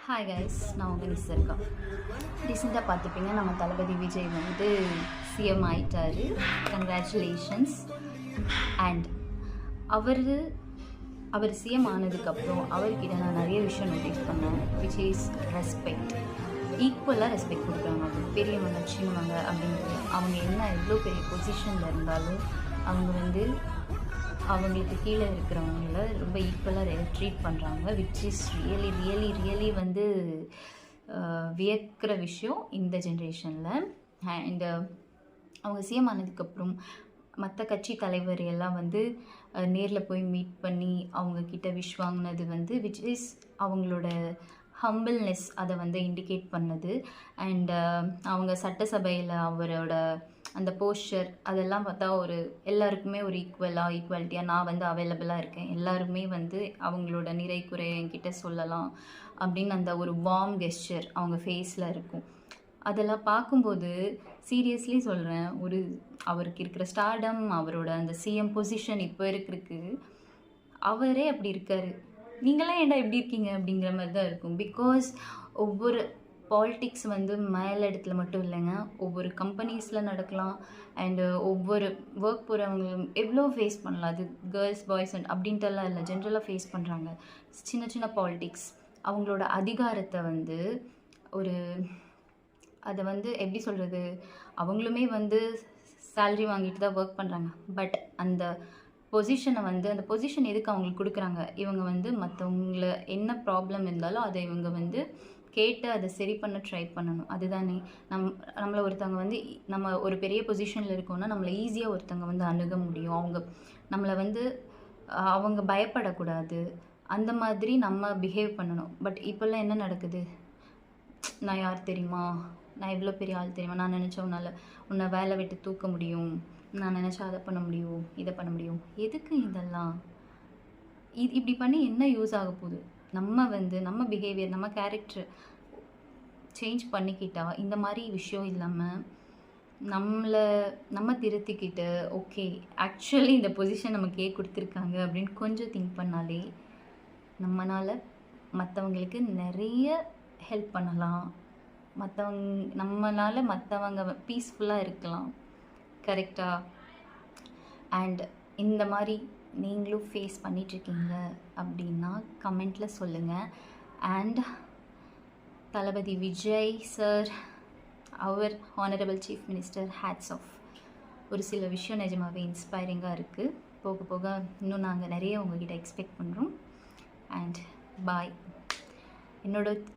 Hi guys, நான் உங்கள் நிசர்கா. ரீசெண்டாக பார்த்துப்பீங்க, நம்ம தளபதி விஜய் வந்து சிஎம் ஆயிட்டாரு. கங்க்ராச்சுலேஷன்ஸ். அண்ட் அவர் சிஎம் ஆனதுக்கப்புறம் அவர்கிட்ட நான் நிறைய விஷயம் நோட்டீஸ் பண்ணேன். Which is respect. ஈக்குவலாக ரெஸ்பெக்ட் கொடுக்குறாங்க. அது பெரியவங்க சின்னவங்க அப்படின்றது அவங்க என்ன எவ்வளோ பெரிய பொசிஷனில் இருந்தாலும் அவங்க வந்து அவங்களுக்கு கீழே இருக்கிறவங்கள ரொம்ப ஈக்குவலாக ட்ரீட் பண்ணுறாங்க. விச் இஸ் ரியலி வந்து வியக்கிற விஷயம் இந்த ஜென்ரேஷனில். அண்ட் அவங்க சிஎம் ஆனதுக்கப்புறம் மற்ற கட்சி தலைவர் எல்லாம் வந்து நேரில் போய் மீட் பண்ணி அவங்கக்கிட்ட விஷ் வாங்கினது வந்து விச் இஸ் அவங்களோட ஹம்பிள்னஸ் அதை வந்து இண்டிகேட் பண்ணுது. அண்ட் அவங்க சட்டசபையில் அவரோட அந்த போஸ்டர் அதெல்லாம் பார்த்தா ஒரு எல்லாருக்குமே ஒரு ஈக்குவாலிட்டியாக நான் வந்து அவைலபிளாக இருக்கேன், எல்லாருமே வந்து அவங்களோட நிறை குறை என்கிட்ட சொல்லலாம் அப்படின்னு அந்த ஒரு வார்ம் கெஸ்டர் அவங்க ஃபேஸில் இருக்கும். அதெல்லாம் பார்க்கும்போது சீரியஸ்லி சொல்கிறேன், அவருக்கு இருக்கிற ஸ்டார்டம், அவரோட அந்த சிஎம் பொசிஷன் இப்போ இருக்கிறதுக்கு அவரே அப்படி இருக்கார். நீங்களாம் ஏன்டா எப்படி இருக்கீங்க அப்படிங்கிற மாதிரி தான் இருக்கும். பிகாஸ் ஒவ்வொரு பாலிட்டிக்ஸ் வந்து மேல் இடத்துல மட்டும் இல்லைங்க, ஒவ்வொரு கம்பெனிஸில் நடக்கலாம். அண்டு ஒவ்வொரு ஒர்க் போகிறவங்களும் எவ்வளோ ஃபேஸ் பண்ணலாம். அது கேர்ள்ஸ் பாய்ஸ் அண்ட் அப்படின்ட்டுலாம் இல்லை, ஜென்ரலாக ஃபேஸ் பண்ணுறாங்க. சின்ன பாலிட்டிக்ஸ் அவங்களோட அதிகாரத்தை வந்து அதை வந்து எப்படி சொல்கிறது, அவங்களுமே வந்து சேல்ரி வாங்கிட்டு தான் ஒர்க் பண்ணுறாங்க. பட் அந்த பொசிஷனை வந்து அந்த பொசிஷன் எதுக்கு அவங்களுக்கு கொடுக்குறாங்க, இவங்க வந்து மற்றவங்கள என்ன ப்ராப்ளம் இருந்தாலும் அதை இவங்க வந்து கேட்டு அதை சரி பண்ண ட்ரை பண்ணணும். அதுதானே நம்மளை ஒருத்தவங்க வந்து நம்ம ஒரு பெரிய பொசிஷனில் இருக்கோன்னா நம்மளை ஈஸியாக ஒருத்தவங்க வந்து அணுக முடியும். நம்மளை வந்து அவங்க பயப்படக்கூடாது, அந்த மாதிரி நம்ம பிஹேவ் பண்ணணும். பட் இப்போல்லாம் என்ன நடக்குது, நான் யார் தெரியுமா, நான் எவ்வளோ பெரிய ஆள் தெரியுமா, நான் நினச்ச உன்னை வேலை விட்டு தூக்க முடியும், நான் நினச்சா அதை பண்ண முடியும், இதை பண்ண முடியும். எதுக்கு இதெல்லாம்? இப்படி பண்ணி என்ன யூஸ் ஆக போகுது? நம்ம பிஹேவியர், நம்ம கேரக்டர் சேஞ்ச் பண்ணிக்கிட்டா இந்த மாதிரி விஷயம் இல்லாமல் நம்ம திருத்திக்கிட்டு ஓகே ஆக்சுவலி இந்த பொசிஷன் நமக்கு கொடுத்துருக்காங்க அப்படின்னு கொஞ்சம் திங்க் பண்ணாலே நம்மளால் மற்றவங்களுக்கு நிறைய ஹெல்ப் பண்ணலாம். நம்மளால் மற்றவங்க பீஸ்ஃபுல்லாக இருக்கலாம். கரெக்டாக? அண்ட் இந்த மாதிரி நீங்களும் ஃபேஸ் பண்ணிகிட்ருக்கீங்க அப்படின்னா கமெண்ட்டில் சொல்லுங்கள். அண்ட் தளபதி விஜய் சார், அவர் honourable chief minister, hats off. ஒரு சில விஷயம் நிஜமாகவே இன்ஸ்பைரிங்காக இருக்குது. போக போக இன்னும் நாங்கள் நிறைய உங்ககிட்ட எக்ஸ்பெக்ட் பண்ணுறோம். அண்ட் பாய். என்னோட